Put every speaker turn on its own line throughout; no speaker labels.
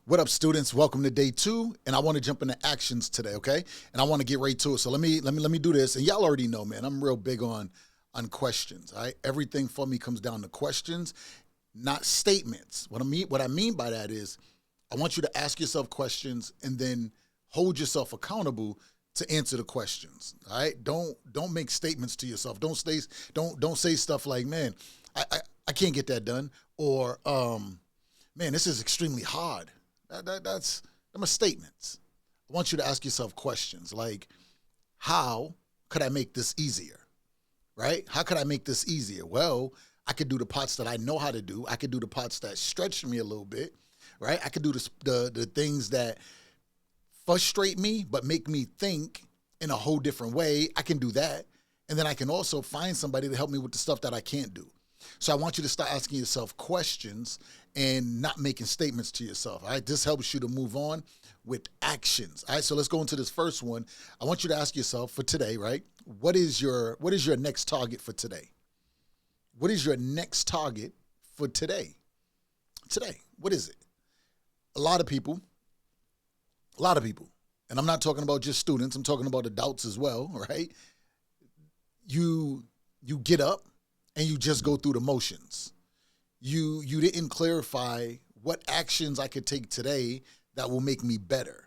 What up, students? Welcome to day 2, and I want to jump into actions today, okay? And I want to get right to it. So let me do this. And y'all already know, man, I'm real big on questions. All right, everything for me comes down to questions, not statements. What I mean by that is, I want you to ask yourself questions and then hold yourself accountable to answer the questions. All right, don't make statements to yourself. Don't say stuff like, man, I can't get that done, or man, this is extremely hard. That's them statements. I want you to ask yourself questions like, how could I make this easier? Right? How could I make this easier? Well, I could do the parts that I know how to do. I could do the parts that stretch me a little bit, right? I could do the things that frustrate me but make me think in a whole different way. I can do that. And then I can also find somebody to help me with the stuff that I can't do. So I want you to start asking yourself questions and not making statements to yourself. All right, this helps you to move on with actions. All right, so let's go into this first one. I want you to ask yourself for today, right? What is your next target for today? What is your next target for today? Today, what is it? A lot of people, and I'm not talking about just students, I'm talking about adults as well, right? You get up and you just go through the motions. You didn't clarify what actions I could take today that will make me better.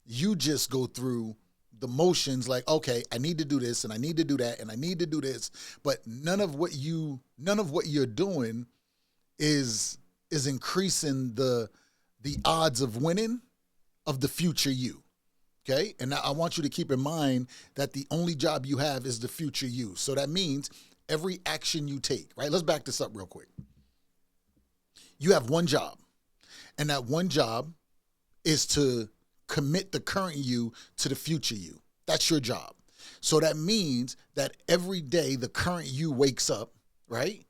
You just go through the motions like, okay, I need to do this and I need to do that and I need to do this, but none of what you're doing is increasing the odds of winning of the future you. Okay? And now I want you to keep in mind that the only job you have is the future you. So that means every action you take, right? Let's back this up real quick. You have one job, and that one job is to commit the current you to the future you. That's your job. So that means that every day the current you wakes up, right?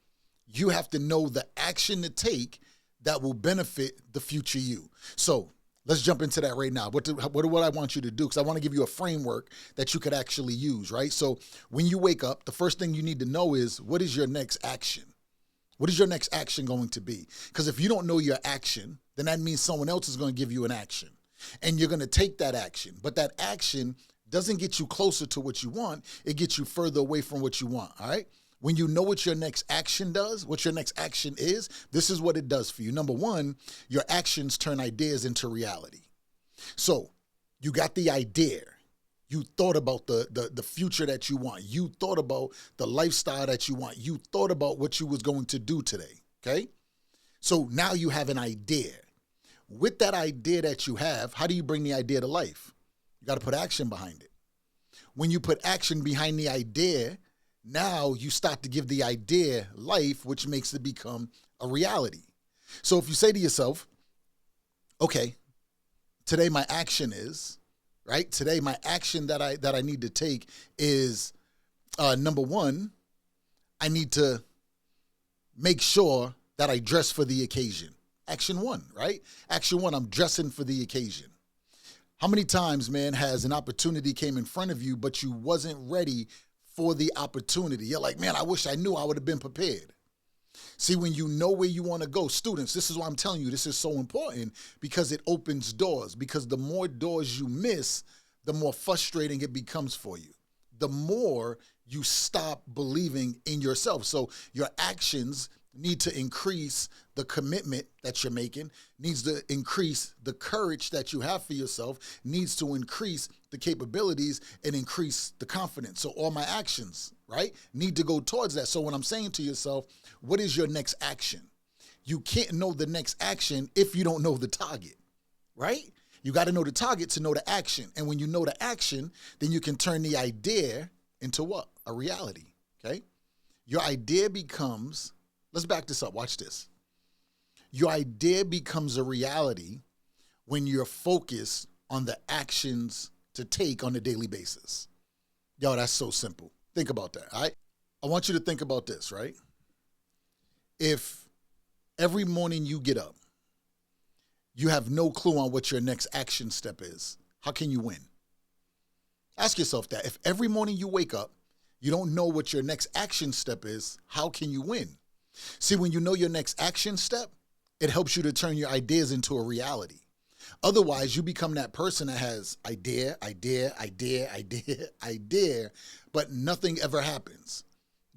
You have to know the action to take that will benefit the future you. So let's jump into that right now. What I want you to do, because I want to give you a framework that you could actually use, right? So when you wake up, the first thing you need to know is, what is your next action? What is your next action going to be? Because if you don't know your action, then that means someone else is going to give you an action. And you're going to take that action. But that action doesn't get you closer to what you want. It gets you further away from what you want, all right? When you know what your next action does, what your next action is, this is what it does for you. Number one, your actions turn ideas into reality. So you got the idea. You thought about the future that you want. You thought about the lifestyle that you want. You thought about what you was going to do today, okay? So now you have an idea. With that idea that you have, how do you bring the idea to life? You got to put action behind it. When you put action behind the idea, now you start to give the idea life, which makes it become a reality. So if you say to yourself, okay, today my action is, right? Today my action that I need to take is, number one, I need to make sure that I dress for the occasion. Action one, right? Action one, I'm dressing for the occasion. How many times, man, has an opportunity came in front of you, but you wasn't ready for the opportunity? You're like, man, I wish I knew, I would have been prepared. See, when you know where you want to go, students, this is why I'm telling you, this is so important, because it opens doors. Because the more doors you miss, the more frustrating it becomes for you. The more you stop believing in yourself. So your actions need to increase the commitment that you're making, needs to increase the courage that you have for yourself, needs to increase the capabilities and increase the confidence. So all my actions, right, need to go towards that. So when I'm saying to yourself, what is your next action? You can't know the next action if you don't know the target, right? You got to know the target to know the action. And when you know the action, then you can turn the idea into what? A reality, okay? Your idea becomes, let's back this up. Watch this. Your idea becomes a reality when you're focused on the actions to take on a daily basis. Yo, that's so simple. Think about that, all right? I want you to think about this, right? If every morning you get up, you have no clue on what your next action step is, how can you win? Ask yourself that. If every morning you wake up, you don't know what your next action step is, how can you win? See, when you know your next action step, it helps you to turn your ideas into a reality. Otherwise, you become that person that has idea, idea, idea, idea, idea, but nothing ever happens.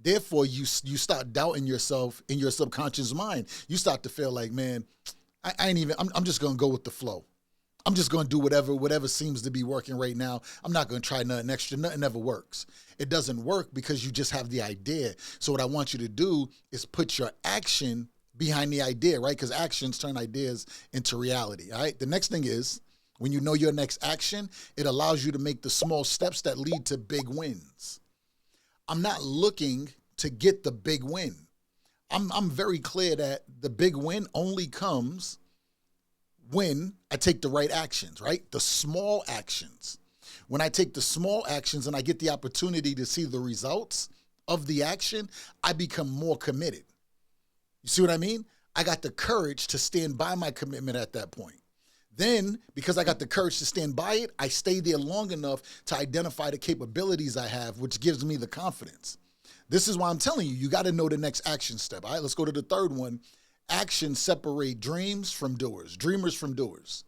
Therefore, you start doubting yourself in your subconscious mind. You start to feel like, man, I ain't even. I'm just gonna go with the flow. I'm just gonna do whatever seems to be working right now. I'm not gonna try nothing extra. Nothing ever works. It doesn't work because you just have the idea. So what I want you to do is put your action behind the idea, right? Because actions turn ideas into reality. All right. The next thing is when you know your next action, it allows you to make the small steps that lead to big wins. I'm not looking to get the big win. I'm very clear that the big win only comes when I take the right actions, right? The small actions. When I take the small actions and I get the opportunity to see the results of the action, I become more committed. You see what I mean? I got the courage to stand by my commitment at that point. Then, because I got the courage to stand by it, I stay there long enough to identify the capabilities I have, which gives me the confidence. This is why I'm telling you, you got to know the next action step. All right, let's go to the third one. Actions separate dreams from doers, dreamers from doers.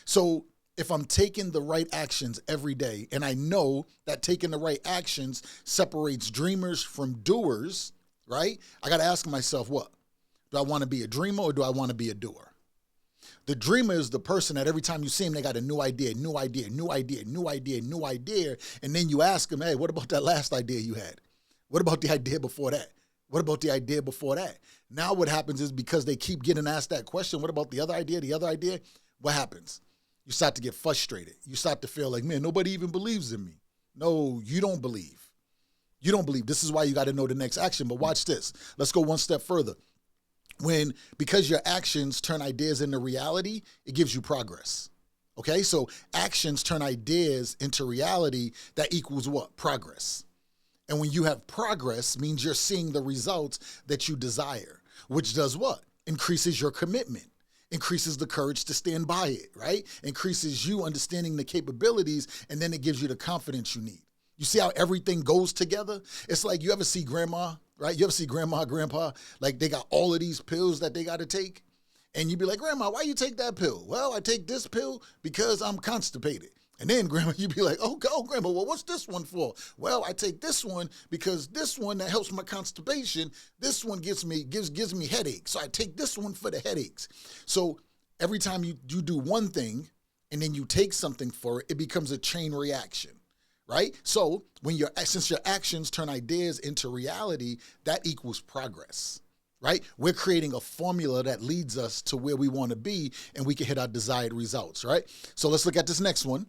So if I'm taking the right actions every day, and I know that taking the right actions separates dreamers from doers, right? I got to ask myself, what? Do I want to be a dreamer or do I want to be a doer? The dreamer is the person that every time you see him, they got a new idea, new idea, new idea, new idea, new idea. And then you ask them, hey, what about that last idea you had? What about the idea before that? What about the idea before that? Now what happens is because they keep getting asked that question, what about the other idea, what happens? You start to get frustrated. You start to feel like, man, nobody even believes in me. No, you don't believe. You don't believe. This is why you got to know the next action. But watch this. Let's go one step further. Because your actions turn ideas into reality, it gives you progress. Okay, so actions turn ideas into reality. That equals what? Progress. And when you have progress, means you're seeing the results that you desire, which does what? Increases your commitment, increases the courage to stand by it, right? Increases you understanding the capabilities, and then it gives you the confidence you need. You see how everything goes together? It's like you ever see grandma, right? You ever see grandma, grandpa, like they got all of these pills that they got to take? And you'd be like, grandma, why you take that pill? Well, I take this pill because I'm constipated. And then grandma, you'd be like, oh, grandma, well, what's this one for? Well, I take this one because this one that helps my constipation, this one gives me headaches. So I take this one for the headaches. So every time you do one thing and then you take something for it, it becomes a chain reaction. Right? So since your actions turn ideas into reality, that equals progress, right? We're creating a formula that leads us to where we want to be and we can hit our desired results, right? So let's look at this next one.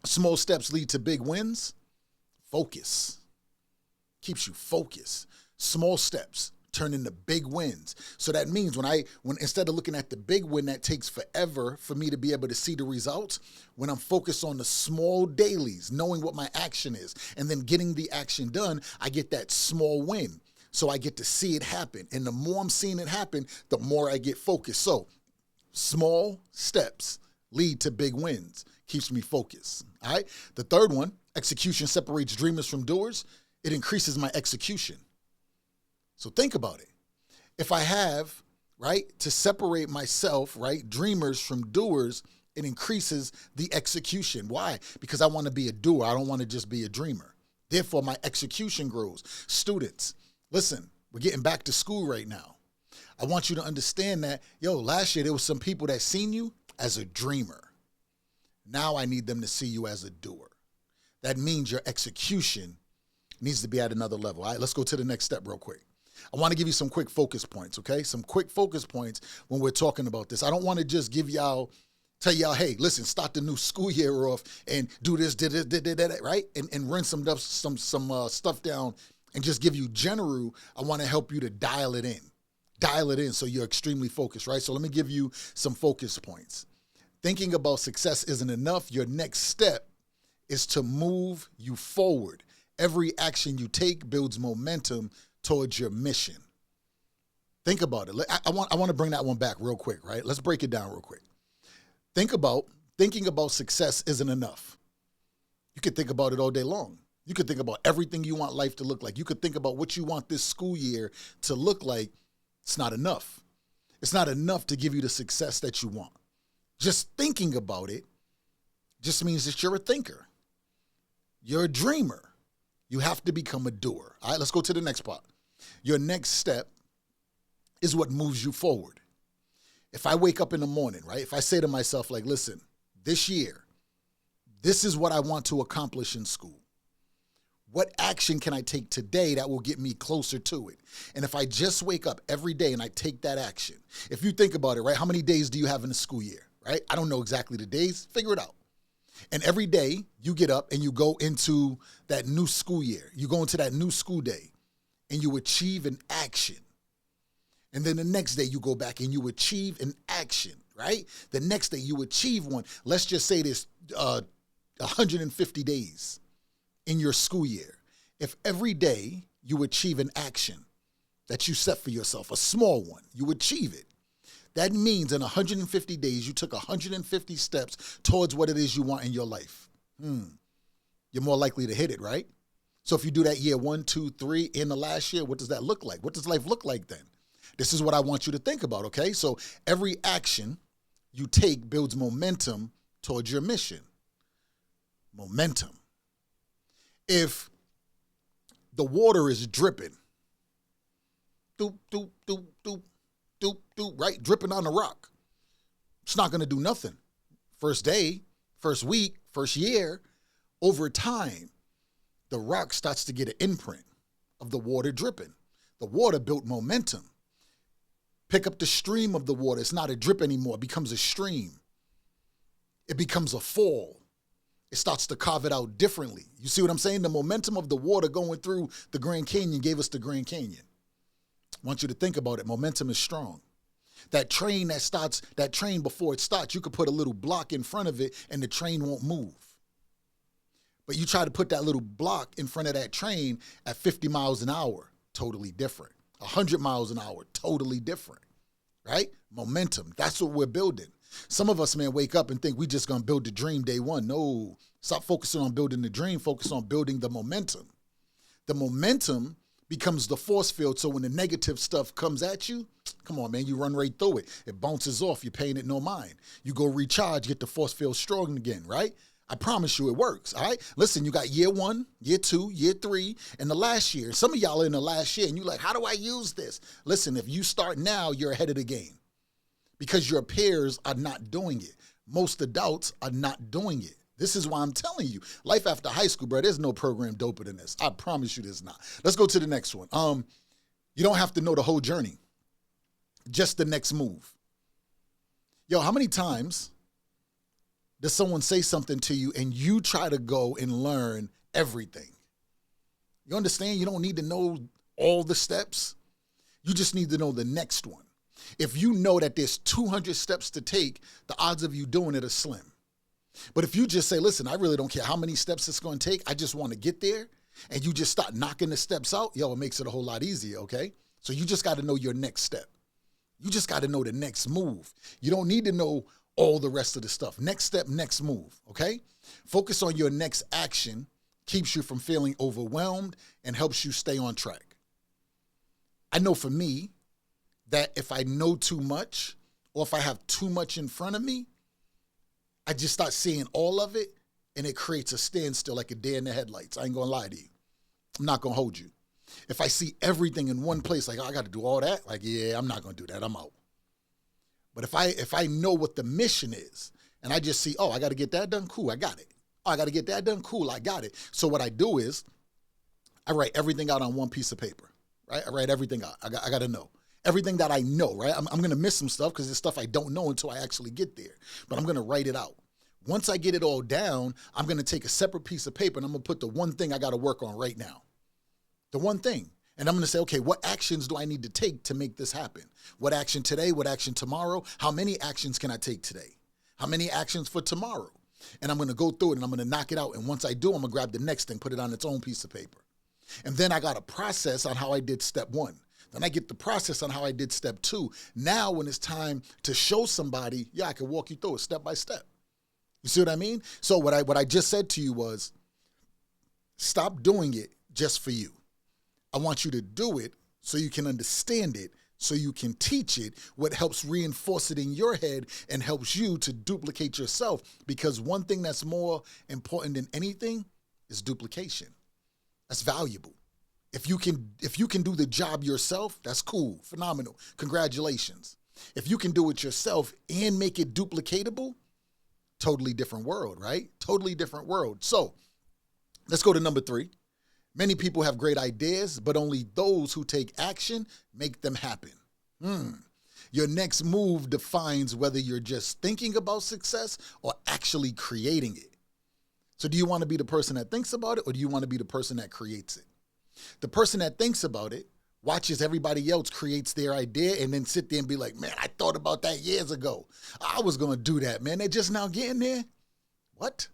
Small steps lead to big wins. Focus. Keeps you focused. Small steps turn into big wins. So that means when instead of looking at the big win that takes forever for me to be able to see the results, when I'm focused on the small dailies, knowing what my action is, and then getting the action done, I get that small win. So I get to see it happen. And the more I'm seeing it happen, the more I get focused. So small steps lead to big wins. Keeps me focused. All right. The third one, execution separates dreamers from doers. It increases my execution. So think about it. If I have, right, to separate myself, right, dreamers from doers, it increases the execution. Why? Because I want to be a doer. I don't want to just be a dreamer. Therefore, my execution grows. Students, listen, we're getting back to school right now. I want you to understand that, last year there was some people that seen you as a dreamer. Now I need them to see you as a doer. That means your execution needs to be at another level. All right, let's go to the next step real quick. I want to give you some quick focus points, okay? Some quick focus points when we're talking about this. I don't want to just tell y'all, hey, listen, start the new school year off and do this, right? And run some stuff down and just give you general. I want to help you to dial it in so you're extremely focused, right? So let me give you some focus points. Thinking about success isn't enough. Your next step is to move you forward. Every action you take builds momentum towards your mission. Think about it. I want to bring that one back real quick, right? Let's break it down real quick. Thinking about success isn't enough. You could think about it all day long. You could think about everything you want life to look like. You could think about what you want this school year to look like. It's not enough. It's not enough to give you the success that you want. Just thinking about it just means that you're a thinker. You're a dreamer. You have to become a doer. All right, let's go to the next part. Your next step is what moves you forward. If I wake up in the morning, right, if I say to myself, like, listen, this year, this is what I want to accomplish in school. What action can I take today that will get me closer to it? And if I just wake up every day and I take that action, if you think about it, right, how many days do you have in a school year, right? I don't know exactly the days. Figure it out. And every day you get up and you go into that new school year. You go into that new school day and you achieve an action. And then the next day you go back and you achieve an action, right? The next day you achieve one. Let's just say this 150 days in your school year. If every day you achieve an action that you set for yourself, a small one, you achieve it. That means in 150 days, you took 150 steps towards what it is you want in your life. You're more likely to hit it, right? So if you do that year 1, 2, 3 in the last year, what does that look like? What does life look like then? This is what I want you to think about, okay? So every action you take builds momentum towards your mission. Momentum. If the water is dripping, doop, doop, doop, doop, doop, doop, right? Dripping on the rock. It's not going to do nothing. First day, first week, first year, over time, the rock starts to get an imprint of the water dripping. The water built momentum. Pick up the stream of the water. It's not a drip anymore. It becomes a stream. It becomes a fall. It starts to carve it out differently. You see what I'm saying? The momentum of the water going through the Grand Canyon gave us the Grand Canyon. I want you to think about it. Momentum is strong. That train before it starts, you could put a little block in front of it and the train won't move. But you try to put that little block in front of that train at 50 miles an hour, totally different. 100 miles an hour, totally different, right? Momentum, that's what we're building. Some of us, man, wake up and think we just gonna build the dream day one. No, stop focusing on building the dream, focus on building the momentum. The momentum becomes the force field, so when the negative stuff comes at you, come on, man, you run right through it. It bounces off, you're paying it no mind. You go recharge, get the force field strong again, right? I promise you it works, all right? Listen, you got year 1, year 2, year 3, and the last year. Some of y'all are in the last year, and you're like, how do I use this? Listen, if you start now, you're ahead of the game because your peers are not doing it. Most adults are not doing it. This is why I'm telling you, life after high school, bro, there's no program doper than this. I promise you there's not. Let's go to the next one. You don't have to know the whole journey, just the next move. Yo, how many times does someone say something to you and you try to go and learn everything? You understand? You don't need to know all the steps. You just need to know the next one. If you know that there's 200 steps to take, the odds of you doing it are slim. But if you just say, listen, I really don't care how many steps it's going to take. I just want to get there. And you just start knocking the steps out, yo, it makes it a whole lot easier, okay? So you just got to know your next step. You just got to know the next move. You don't need to know all the rest of the stuff. Next step, next move, okay? Focus on your next action, keeps you from feeling overwhelmed and helps you stay on track. I know for me that if I know too much or if I have too much in front of me, I just start seeing all of it and it creates a standstill like a deer in the headlights. I ain't gonna lie to you. I'm not gonna hold you. If I see everything in one place, like, oh, I got to do all that, like, yeah, I'm not gonna do that. I'm out. But if I know what the mission is and I just see, oh, I got to get that done, cool, I got it. Oh, I got to get that done, cool, I got it. So what I do is I write everything out on one piece of paper, right? I write everything out. I got to know. Everything that I know, right? I'm going to miss some stuff because it's stuff I don't know until I actually get there. But I'm going to write it out. Once I get it all down, I'm going to take a separate piece of paper and I'm going to put the one thing I got to work on right now. The one thing. And I'm going to say, okay, what actions do I need to take to make this happen? What action today? What action tomorrow? How many actions can I take today? How many actions for tomorrow? And I'm going to go through it and I'm going to knock it out. And once I do, I'm going to grab the next thing, put it on its own piece of paper. And then I got a process on how I did step 1. Then I get the process on how I did step 2. Now when it's time to show somebody, yeah, I can walk you through it step by step. You see what I mean? So what I just said to you was, stop doing it just for you. I want you to do it so you can understand it, so you can teach it, what helps reinforce it in your head and helps you to duplicate yourself. Because one thing that's more important than anything is duplication. That's valuable. If you can do the job yourself, that's cool, phenomenal. Congratulations. If you can do it yourself and make it duplicatable, totally different world, right? Totally different world. So let's go to number 3. Many people have great ideas, but only those who take action make them happen. Your next move defines whether you're just thinking about success or actually creating it. So do you want to be the person that thinks about it, or do you want to be the person that creates it? The person that thinks about it watches everybody else creates their idea and then sit there and be like, man, I thought about that years ago. I was going to do that, man. They're just now getting there. What?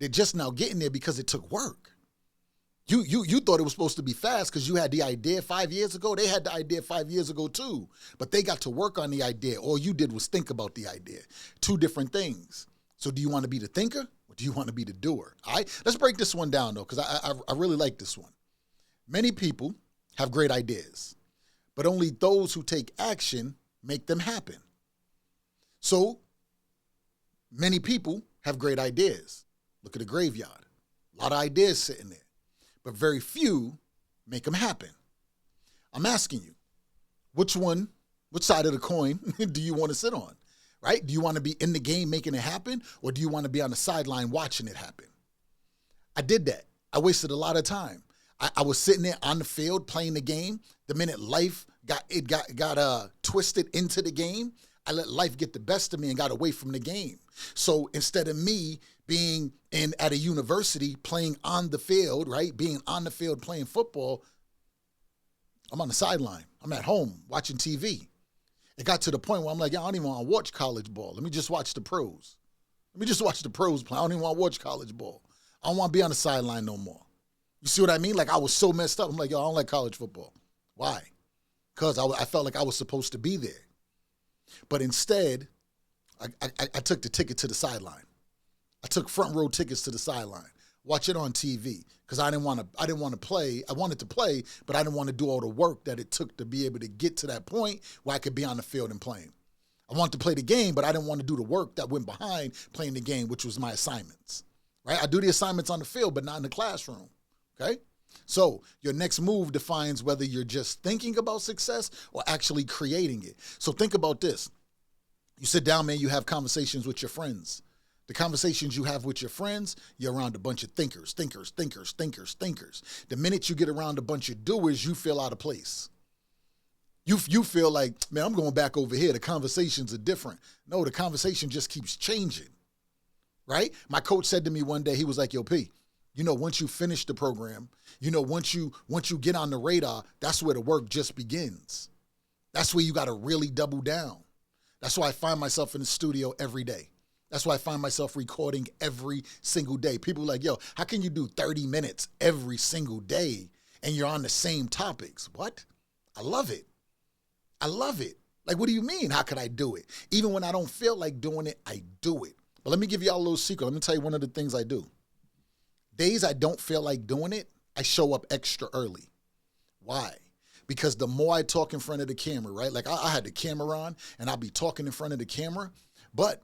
They're just now getting there because it took work. You thought it was supposed to be fast because you had the idea 5 years ago. They had the idea 5 years ago too, but they got to work on the idea. All you did was think about the idea. 2 different things. So do you want to be the thinker or do you want to be the doer? All right, let's break this one down though, because I really like this one. Many people have great ideas, but only those who take action make them happen. So many people have great ideas. Look at the graveyard. A lot of ideas sitting there, but very few make them happen. I'm asking you, which side of the coin do you want to sit on, right? Do you want to be in the game making it happen, or do you want to be on the sideline watching it happen? I did that. I wasted a lot of time. I was sitting there on the field playing the game. The minute life got twisted into the game, I let life get the best of me and got away from the game. So instead of me being at a university playing on the field, right, being on the field playing football, I'm on the sideline. I'm at home watching TV. It got to the point where I'm like, I don't even want to watch college ball. Let me just watch the pros. Let me just watch the pros play. I don't even want to watch college ball. I don't want to be on the sideline no more. You see what I mean? Like, I was so messed up. I'm like, I don't like college football. Why? Because I felt like I was supposed to be there. But instead, I took the ticket to the sideline. I took front row tickets to the sideline. Watch it on TV because I didn't want to play. I wanted to play, but I didn't want to do all the work that it took to be able to get to that point where I could be on the field and playing. I wanted to play the game, but I didn't want to do the work that went behind playing the game, which was my assignments. Right? I do the assignments on the field, but not in the classroom. Okay? So your next move defines whether you're just thinking about success or actually creating it. So think about this. You sit down, man, you have conversations with your friends. The conversations you have with your friends, you're around a bunch of thinkers. The minute you get around a bunch of doers, you feel out of place. You feel like, man, I'm going back over here. The conversations are different. No, the conversation just keeps changing, right? My coach said to me one day, he was like, yo, P, once you finish the program, once you get on the radar, that's where the work just begins. That's where you got to really double down. That's why I find myself in the studio every day. That's why I find myself recording every single day. People are like, yo, how can you do 30 minutes every single day and you're on the same topics? What? I love it. Like, what do you mean? How could I do it? Even when I don't feel like doing it, I do it. But let me give y'all a little secret. Let me tell you one of the things I do. Days I don't feel like doing it, I show up extra early. Why? Because the more I talk in front of the camera, right? Like I had the camera on and I'll be talking in front of the camera, but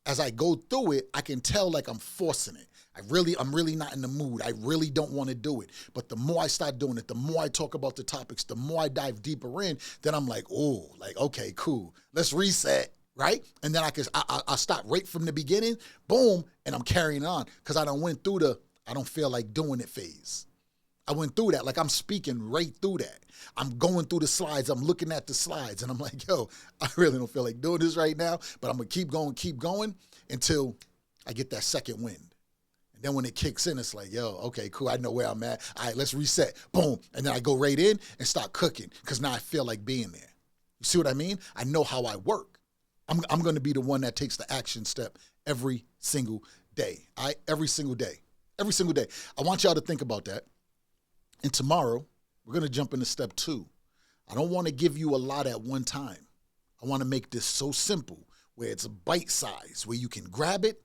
as I go through it, I can tell like I'm forcing it. I'm really not in the mood. I really don't want to do it. But the more I start doing it, the more I talk about the topics, the more I dive deeper in, then I'm like, oh, like, okay, cool. Let's reset, right? And then I'll stop right from the beginning, boom, and I'm carrying on because I went through the I don't feel like doing it phase. I went through that. Like I'm speaking right through that. I'm going through the slides. I'm looking at the slides and I'm like, yo, I really don't feel like doing this right now, but I'm going to keep going until I get that second wind. And then when it kicks in, it's like, yo, okay, cool. I know where I'm at. All right, let's reset. Boom. And then I go right in and start cooking because now I feel like being there. You see what I mean? I know how I work. I'm going to be the one that takes the action step every single day. All right? Every single day. Every single day. I want y'all to think about that. And tomorrow, we're going to jump into step 2. I don't want to give you a lot at one time. I want to make this so simple where it's a bite size, where you can grab it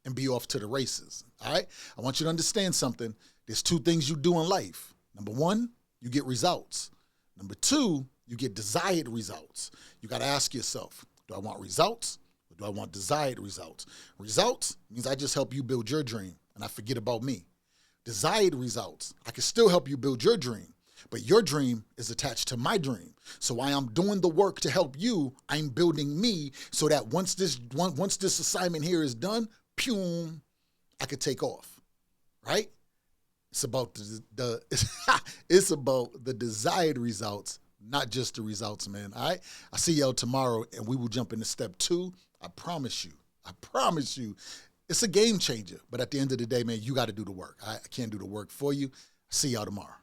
and be off to the races. All right? I want you to understand something. There's 2 things you do in life. Number 1, you get results. Number 2, You get desired results. You got to ask yourself, do I want results or do I want desired results? Results means I just help you build your dream and I forget about me. Desired results, I can still help you build your dream, but your dream is attached to my dream. So while I'm doing the work to help you, I'm building me so that once this assignment here is done, pew, I could take off, right? It's about it's about the desired results, not just the results, man. All right. I'll see y'all tomorrow and we will jump into step 2. I promise you, it's a game changer. But at the end of the day, man, you got to do the work. I can't do the work for you. See y'all tomorrow.